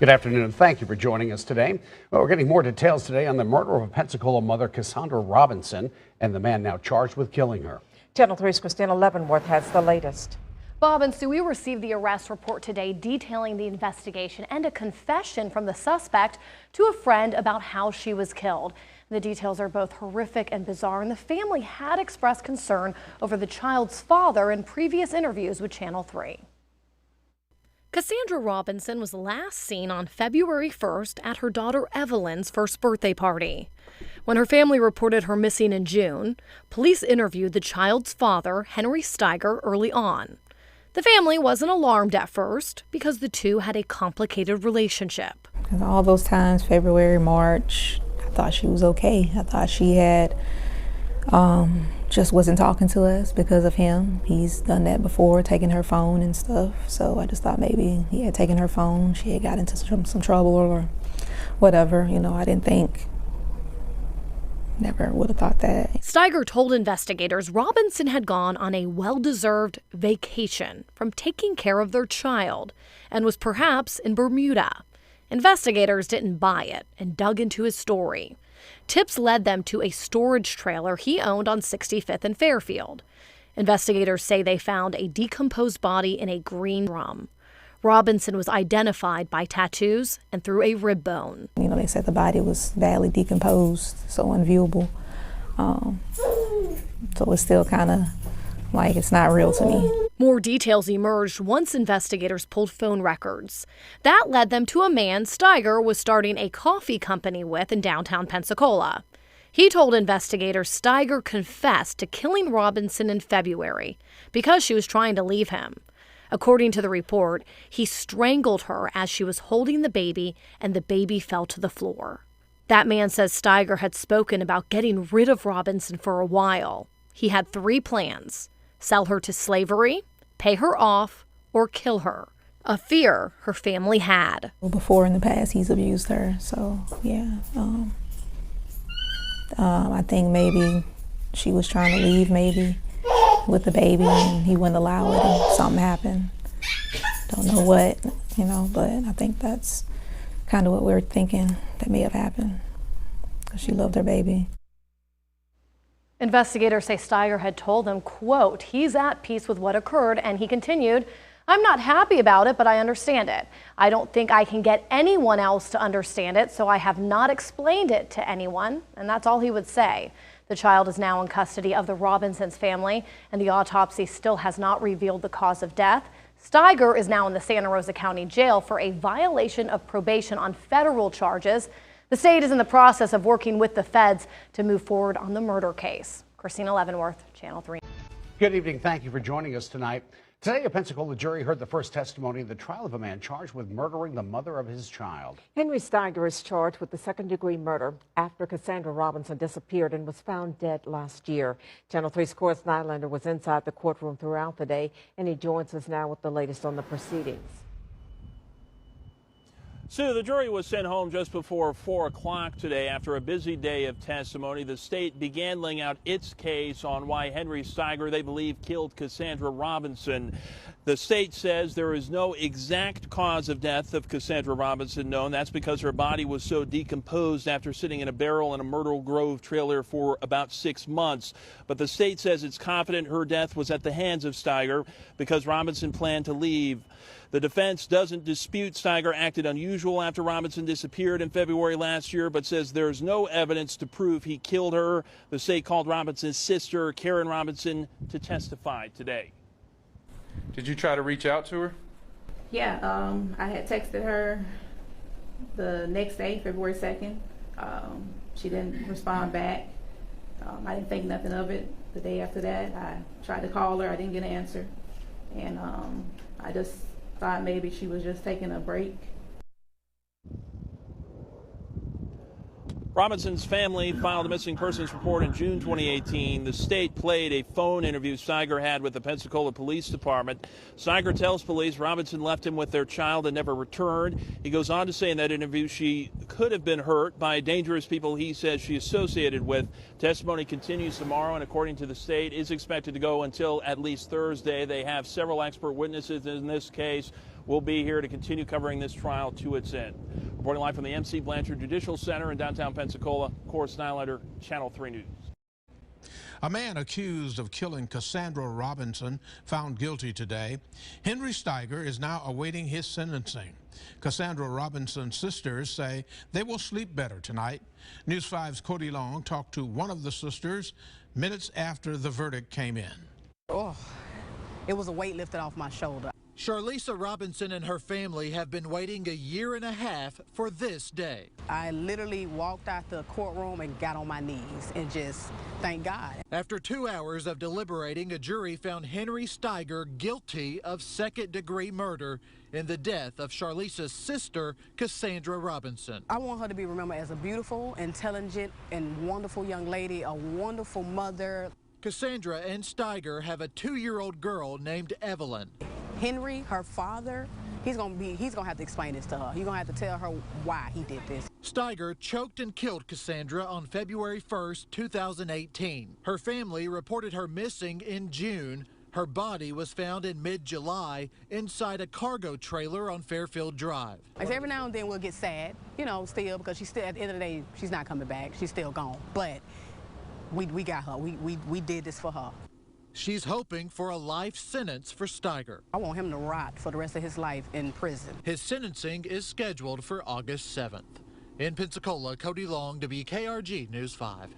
Good afternoon. Thank you for joining us today. Well, we're getting more details today on the murder of a Pensacola mother, Cassandra Robinson, and the man now charged with killing her. Channel 3's Christina Leavenworth has the latest. Bob and Sue, we received the arrest report today detailing the investigation and a confession from the suspect to a friend about how she was killed. The details are both horrific and bizarre, and the family had expressed concern over the child's father in previous interviews with Channel 3. Cassandra Robinson was last seen on February 1st at her daughter Evelyn's first birthday party. When her family reported her missing in June, police interviewed the child's father, Henry Steiger, early on. The family wasn't alarmed at first because the two had a complicated relationship. All those times, February, March, I thought she was okay. I thought she had just wasn't talking to us because of him. He's done that before, taking her phone and stuff. So I just thought maybe he had taken her phone. She had got into some trouble or whatever. You know, I didn't think. Never would have thought that. Steiger told investigators Robinson had gone on a well-deserved vacation from taking care of their child and was perhaps in Bermuda. Investigators didn't buy it and dug into his story. Tips led them to a storage trailer he owned on 65th and Fairfield. Investigators say they found a decomposed body in a green drum. Robinson was identified by tattoos and through a rib bone. You know, they said the body was badly decomposed, so unviewable. So it's still kind of like it's not real to me. More details emerged once investigators pulled phone records. That led them to a man Steiger was starting a coffee company with in downtown Pensacola. He told investigators Steiger confessed to killing Robinson in February because she was trying to leave him. According to the report, he strangled her as she was holding the baby, and the baby fell to the floor. That man says Steiger had spoken about getting rid of Robinson for a while. He had 3 plans: sell her to slavery, pay her off, or kill her, a fear her family had. Before in the past, he's abused her, so yeah. I think maybe she was trying to leave, maybe, with the baby, and he wouldn't allow it, and something happened. Don't know what, you know, but I think that's kind of what we're thinking that may have happened, because she loved her baby. Investigators say Steiger had told them, quote, he's at peace with what occurred, and he continued, I'm not happy about it, but I understand it. I don't think I can get anyone else to understand it, so I have not explained it to anyone, and that's all he would say. The child is now in custody of the Robinsons family, and the autopsy still has not revealed the cause of death. Steiger is now in the Santa Rosa County Jail for a violation of probation on federal charges. The state is in the process of working with the feds to move forward on the murder case. Christina Leavenworth, Channel 3. Good evening. Thank you for joining us tonight. Today, a Pensacola jury heard the first testimony in the trial of a man charged with murdering the mother of his child. Henry Steiger is charged with the second-degree murder after Cassandra Robinson disappeared and was found dead last year. Channel 3's Corus Nylander was inside the courtroom throughout the day, and he joins us now with the latest on the proceedings. Sue, the jury was sent home just before 4 o'clock today. After a busy day of testimony, the state began laying out its case on why Henry Steiger, they believe, killed Cassandra Robinson. The state says there is no exact cause of death of Cassandra Robinson known. That's because her body was so decomposed after sitting in a barrel in a Myrtle Grove trailer for about 6 months. But the state says it's confident her death was at the hands of Steiger because Robinson planned to leave. The defense doesn't dispute Steiger acted unusual after Robinson disappeared in February last year, but says there's no evidence to prove he killed her. The state called Robinson's sister, Karen Robinson, to testify today. Did you try to reach out to her? Yeah, I had texted her the next day, February 2nd. She didn't respond back. I didn't think nothing of it. The day after that, I tried to call her. I didn't get an answer. And I just thought maybe she was just taking a break. Robinson's family filed a missing persons report in June 2018. The state played a phone interview Steiger had with the Pensacola Police Department. Steiger tells police Robinson left him with their child and never returned. He goes on to say in that interview she could have been hurt by dangerous people he says she associated with. Testimony continues tomorrow and, according to the state, is expected to go until at least Thursday. They have several expert witnesses in this case. We'll be here to continue covering this trial to its end. Reporting live from the MC Blanchard Judicial Center in downtown Pensacola, Corus Nylander, Channel 3 News. A man accused of killing Cassandra Robinson found guilty today. Henry Steiger is now awaiting his sentencing. Cassandra Robinson's sisters say they will sleep better tonight. News 5's Cody Long talked to one of the sisters minutes after the verdict came in. Oh, it was a weight lifted off my shoulder. Charlisa Robinson and her family have been waiting a year and a half for this day. I literally walked out the courtroom and got on my knees and just thank God. After 2 hours of deliberating, a jury found Henry Steiger guilty of second-degree murder in the death of Charlisa's sister, Cassandra Robinson. I want her to be remembered as a beautiful, intelligent, and wonderful young lady, a wonderful mother. Cassandra and Steiger have a 2-year-old girl named Evelyn. Henry, her father, he's gonna have to explain this to her. He's gonna have to tell her why he did this. Steiger choked and killed Cassandra on February 1st, 2018. Her family reported her missing in June. Her body was found in mid-July inside a cargo trailer on Fairfield Drive. Like every now and then we'll get sad, you know, still, because she's still, at the end of the day, she's not coming back. She's still gone. But we got her. We did this for her. She's hoping for a life sentence for Steiger. I want him to rot for the rest of his life in prison. His sentencing is scheduled for August 7th. In Pensacola, Cody Long, WKRG News 5.